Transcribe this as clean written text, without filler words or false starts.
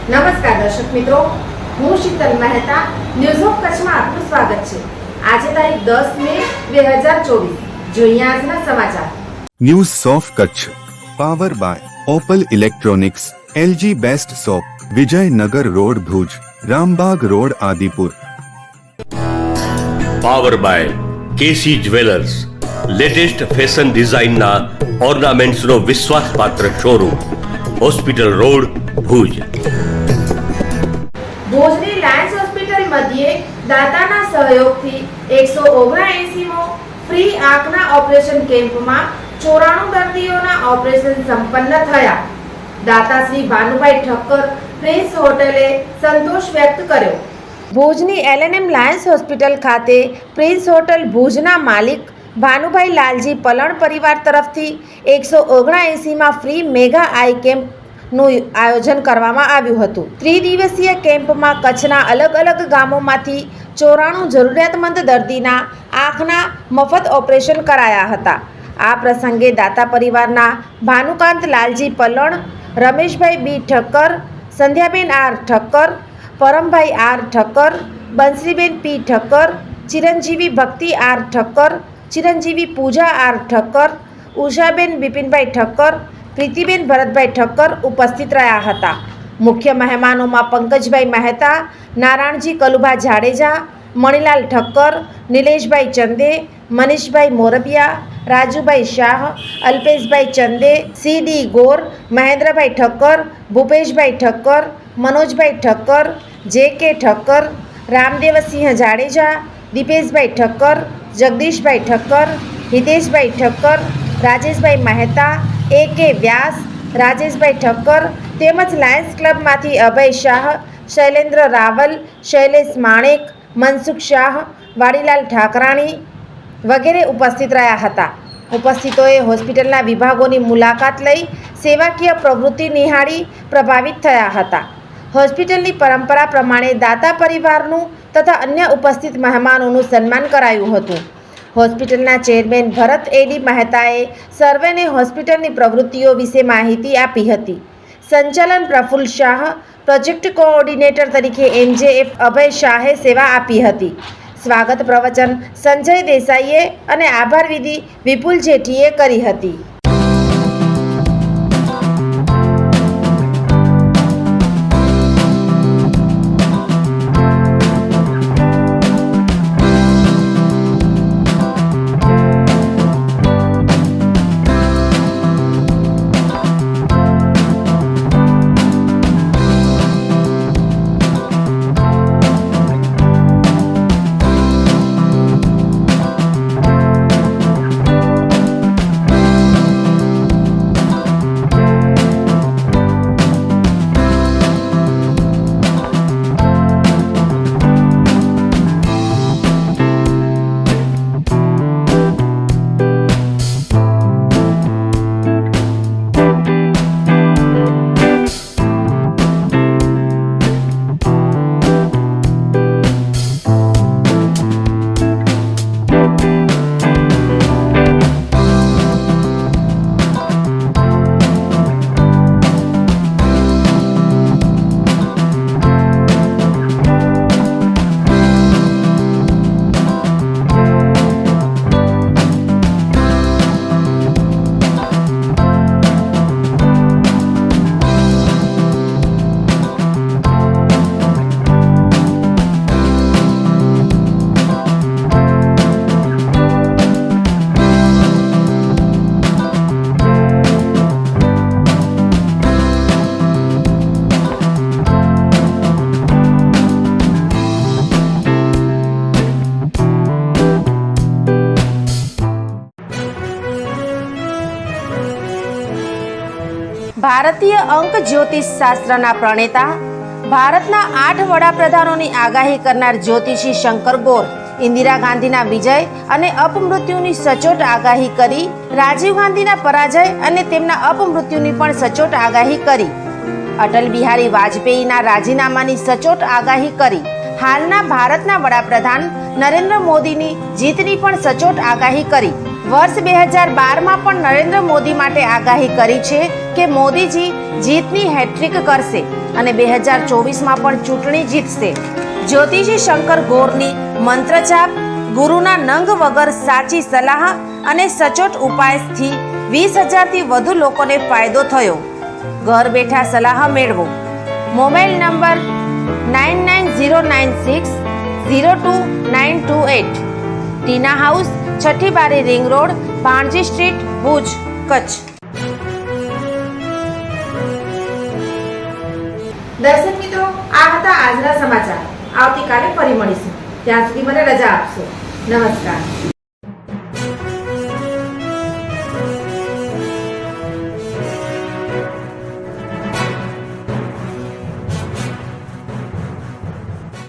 નમસ્કાર દર્શક મિત્રો, હું શીતલ મહેતા ન્યૂઝ ઓફ કચ્છમાં આપનું સ્વાગત છે। આજે તારીખ 10 મે 2024। જોઈએ આજના સમાચાર। News of Kutch power by Opal electronics, LG best shop, Vijaynagar road Bhuj, Rambag road Adipur. Power by KC jewellers, latest fashion ડિઝાઇનના ઓર્નામેન્ટ્સનો વિશ્વાસપાત્ર શોરૂમ, હોસ્પિટલ રોડ ભુજ। ભુજની લાયન્સ હોસ્પિટલ મધ્યે દાતાના સહયોગથી 179મો ફ્રી આંખના ઓપરેશન કેમ્પમાં 94 દર્દીઓના ઓપરેશન સંપન્ન થયા। દાતા શ્રી ભાનુભાઈ ઠક્કર પ્રિન્સ હોટેલે સંતોષ વ્યક્ત કર્યો। ભુજની એલએનએમ લાયન્સ હોસ્પિટલ ખાતે પ્રિન્સ હોટલ ભુજના માલિક ભાનુભાઈ લાલજી પલણ પરિવાર તરફથી 179માં ફ્રી મેગા આઈ કેમ્પનું આયોજન કરવામાં આવ્યું હતું। ત્રિદિવસીય કેમ્પમાં કચ્છના અલગ અલગ ગામોમાંથી 94 જરૂરિયાતમંદ દર્દીના આંખના મફત ઓપરેશન કરાયા હતા। આ પ્રસંગે દાતા પરિવારના ભાનુકાંત લાલજી પલણ, રમેશભાઈ બી ઠક્કર, સંધ્યાબેન આર ઠક્કર, પરમભાઈ આર ઠક્કર, બંસરીબેન પી ઠક્કર, ચિરંજીવી ભક્તિ આર ઠક્કર, ચિરંજીવી પૂજા આર ઠક્કર, ઉષાબેન બિપિનભાઈ ઠક્કર, પ્રીતિબેન ભરતભાઈ ઠક્કર ઉપસ્થિત રહ્યા હતા। મુખ્ય મહેમાનોમાં પંકજભાઈ મહેતા, નારાયણજી કલુભા જાડેજા, મણિલાલ ઠક્કર, નિલેશભાઈ ચંદે, મનીષભાઈ મોરબિયા, રાજુભાઈ શાહ, અલ્પેશભાઈ ચંદે, સીડી ગોર, મહેન્દ્રભાઈ ઠક્કર, ભૂપેશભાઈ ઠક્કર, મનોજભાઈ ઠક્કર, જે કે ઠક્કર, રામદેવસિંહ જાડેજા, દીપેશભાઈ ઠક્કર, જગદીશભાઈ ઠક્કર, હિતેશભાઈ ઠક્કર, રાજેશભાઈ મહેતા, એ કે વ્યાસ, રાજેશભાઈ ઠક્કર તેમજ લાયન્સ ક્લબમાંથી અભય શાહ, શૈલેન્દ્ર રાવલ, શૈલેષ માણેક, મનસુખ શાહ, વાડીલાલ ઠાકરાણી વગેરે ઉપસ્થિત રહ્યા હતા। ઉપસ્થિતોએ હોસ્પિટલના વિભાગોની મુલાકાત લઈ સેવાકીય પ્રવૃત્તિ નિહાળી પ્રભાવિત થયા હતા। હોસ્પિટલની પરંપરા પ્રમાણે દાતા પરિવારનું તથા અન્ય ઉપસ્થિત મહેમાનોનું સન્માન કરાયું હતું। હોસ્પિટલના ચેરમેન ભરત એડી મહેતાએ સર્વેને હોસ્પિટલની પ્રવૃત્તિઓ વિશે માહિતી આપી હતી। સંચાલન પ્રફુલ્લ શાહ, પ્રોજેક્ટ કોઓર્ડિનેટર તરીકે એમજેએફ અભય શાહે સેવા આપી હતી। સ્વાગત પ્રવચન સંજય દેસાઈએ અને આભાર વિધિ વિપુલ જેઠીએ કરી હતી। ભારતીય અંક જ્યોતિષ શાસ્ત્રના પ્રણેતા, ભારતના 8 વડાપ્રધાનોની આગાહી કરનાર જ્યોતિષી શંકર ગોર ઇન્દિરા ગાંધીના વિજય અને અપમૃત્યુની સચોટ આગાહી કરી, રાજીવ ગાંધીના પરાજય અને તેમના અપમૃત્યુની પણ સચોટ આગાહી કરી, અટલ બિહારી વાજપેયીના રાજીનામાની સચોટ આગાહી કરી, હાલના ભારતના વડાપ્રધાન નરેન્દ્ર મોદીની જીતની પણ સચોટ આગાહી કરી, વર્ષ 2012માં પણ નરેન્દ્ર મોદી માટે આગાહી કરી છે કે મોદીજી જીતની હેટ્રિક કરશે અને 2024માં પણ ચૂંટણી જીતશે. જ્યોતિષી શંકર ગોરની મંત્રજાપ, ગુરુના નંગ વગર સાચી સલાહ અને સચોટ ઉપાયથી 20,000થી વધુ લોકોને ફાયદો થયો. ઘર બેઠા સલાહ મેળવો. Mobile number 9909602928. ટીના હાઉસ, છઠ્ઠી બારી ring road, Bhanji street, Bhuj, Kutch. દર્શક મિત્રો, આ હતા આજના સમાચાર. આવતીકાલે ફરી મળીશું. ત્યાં સુધી મને રજા આપશો. નમસ્કાર.